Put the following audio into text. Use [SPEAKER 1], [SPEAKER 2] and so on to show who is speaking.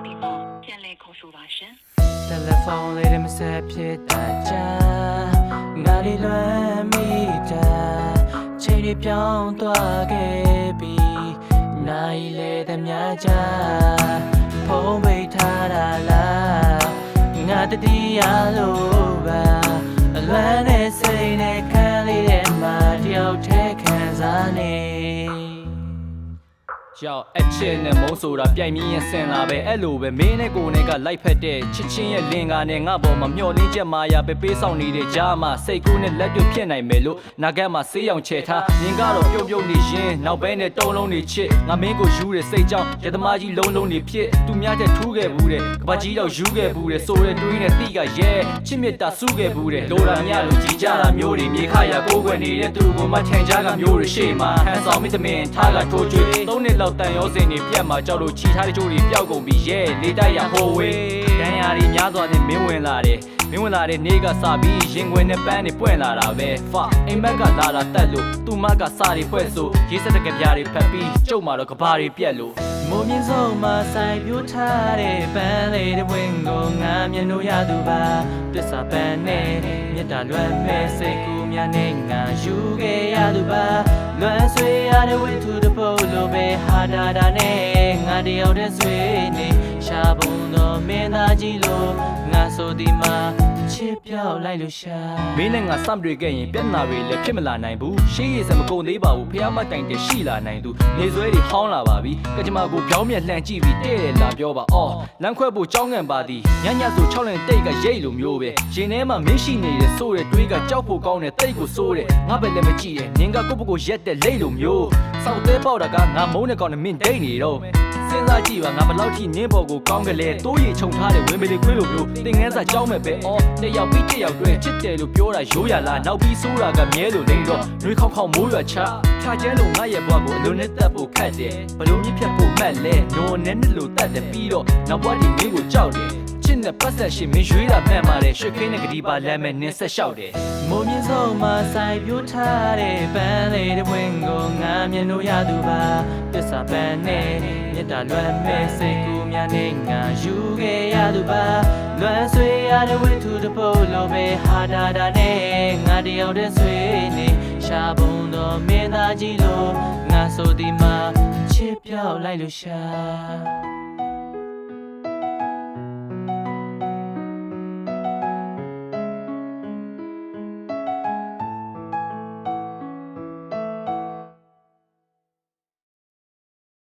[SPEAKER 1] 地方建立口述吧神。
[SPEAKER 2] Telephoneလေးမဆက်ဖြစ်တာကြာငါလေးလွမ်းမိတာချိန်တွေပြောင်းသွားခဲ့ပြီနိုင်လေသမျှကြာဖုံးပိတ်ထားတာလားငါတတိယလို့ပါအလွမ်းနဲ့စိတ်နဲ့ခံလေးတဲ့မှာတယောက်တည်းခံစားနေ
[SPEAKER 3] ရောက်အချက်နဲ့မုံဆိုတာပြိုင်မြင်းရဆင်လာပဲအဲ့လိုပဲမင်းနဲ့ကိုနဲ့ကလိုက်ဖက်တဲ့ချစ်ချင်းရဲ့လင်ကာနဲ့ငါပေါ်မှာမျောလင်းချက်မာယာပဲပေးဆောင်နေတဲ့ကြားမှာစိတ်ကူးနဲ့လက်တွေ့ဖြစ်နိုင်မယ်လို့နာဂတ်မှာဆေးရောင်ချဲထားမြင်ကတော့ပြုံပြုံနေရင်နောက်ဘဲနဲ့တုံးလုံးနေချစ်ငါမင်းကိုယူတဲ့စိတ်ကြောင့်ရသမားကြီးလုံးလုံးနေဖြစ်သူများတဲ့ထူးခဲ့ဘူးတဲ့ကဘာကြီးတော့ယူခဲ့ဘူးတဲ့ဆိုတဲ့တွေးနဲ့တိကရဲချစ်မြတ်တာစုခဲ့ဘူးတဲ့လိုရာမြလို့ကြီးကြတာမျိုးတွေမြေခရကိုးကွယ်နေတဲ့သူကိုမှထင်ကြကမျိုးတွေရှေ့မှာဟန်ဆောင်မိသမင်ထားကထိုးကျွေးသုံးနှစ်လောက်တန်ရောစင်နေပြတ်မှာကြောက်လို့ချီထားတဲ့ကြိုးတွေပျောက်ကုန်ပြီရဲ့လေးတိုက်ရဟိုဝေးတန်ရာတွေများစွာနဲ့မင်းဝင်လာတယ်မင်းဝင်လာတဲ့နေ့ကစပြီးရင်ခွင်နဲ့ပန်းတွေပွင့်လာတာပဲအိမ်မက်ကလာတာတက်လို့သူ့မကစာတွေဖွဲ့ဆိုရေးစက်တဲ့ကြပြားတွေဖက်ပြီးကျုပ်မှာတော့ကဘာတွေပြက်လို့
[SPEAKER 2] မိုးမြင့်ဆုံးမှာဆိုင်ပြိုးထားတဲ့ပန်းလေးတွေဝင်ကိုငါမျက်နှာရသူပါတစ္ဆာပန်းနဲ့မြတ်တာလွမ်းမဲ့စိတ်ကူးများနဲ့ငါယူခဲ့ရသူပါလွမ်းဆွေရတဲ့ဝိထုတပုတ်လိုပဲဟာတာနဲ့ငါတယောက်တည်းဆွေနေရှာပုံတော့မင်းသားကြီးလို့ငါဆိုဒီမှာချစ်ပြောက်လိုက်လို့ရှာ
[SPEAKER 3] မင်းနဲ့ငါစမ်းတွေ့ခဲ့ရင်ပြဿနာတွေလည်းဖြစ်မလာနိုင်ဘူးရှေးရည်စမကုန်သေးပါဘူးဖះမတိုင်တဲ့ရှိလာနိုင်သူနေဆွဲတွေဟောင်းလာပါပြီကကြမကိုပြောင်းမြက်လှန်ကြည့်ပြီးတဲ့တယ်လာပြောပါအော်လမ်းခွဲဖို့ကြောင်းငံပါသည်ညညဆို6လင်တိတ်ကရိတ်လိုမျိုးပဲရင်ထဲမှာမင်းရှိနေတဲ့ဆိုတဲ့တွေးကကြောက်ဖို့ကောင်းတဲ့တိတ်ကိုစိုးတဲ့ငါပဲလည်းမကြည့်ရဲ့နင်ကကိုယ့်ဘကိုရက်တဲ့လိတ်လိုမျိုးစောက်သေးပေါက်တာကငါမုန်းတဲ့ကောင်နဲ့မင်းဒိတ်နေတော့စဉ်းစားကြည့်ပါငါဘလောက်ထိနင်းပေါ်ကိုကောင်းကြလဲတိုးရီခြုံထားတဲ့ဝင်းပလီခွေးလိုမျိုးတင်ငန်းစာကြောင်းမဲ့ပဲအော်တယောက်ပြီးတယောက်တွဲချစ်တယ်လို့ပြောတာရိုးရလားနောက်ပြီးဆိုးတာကမြဲလို့နေတော့နှွေးခေါက်မိုးရွာချဖြာကျဲလို့ငါရဲ့ဘွားကိုအလုံးနဲ့တက်ဖို့ခတ်တယ်ဘလို့မြစ်ဖြတ်ဖို့မှတ်လဲညိုနဲ့နဲ့လို့တက်တယ်ပြီးတော့နောက်ဘွားဒီမင်းကိုကြောက်တယ်ချစ်နဲ့ပတ်သက်ရှင်မင်းရွေးတာမှန်ပါတယ်ရွှေခင်းနဲ့ကတိပါလမ်းမဲ့နင်းဆက်လျှောက်တယ်
[SPEAKER 2] မိုးမြင့်ဆုံးမှာဆိုင်ပြိုးထားတဲ့ပန်းလေးတွေဝင်ကိုငါမျက်နှာရသူပါတစ္ဆာပန်းနဲ့မြတ်တာလွမ်းမဲ့စိတ်ကူးများနဲ့ငါယူခဲ့ရသူပါလွမ်းဆွေရတဲ့ဝိထုတပုတ်လိုပဲဟာတာနဲ့ငါတယောက်တည်းဆွေနေရှာပုံတော့မင်းသားကြီးလို့ငါဆိုဒီမှာချစ်ပြောက်လိုက်လို့ရှာ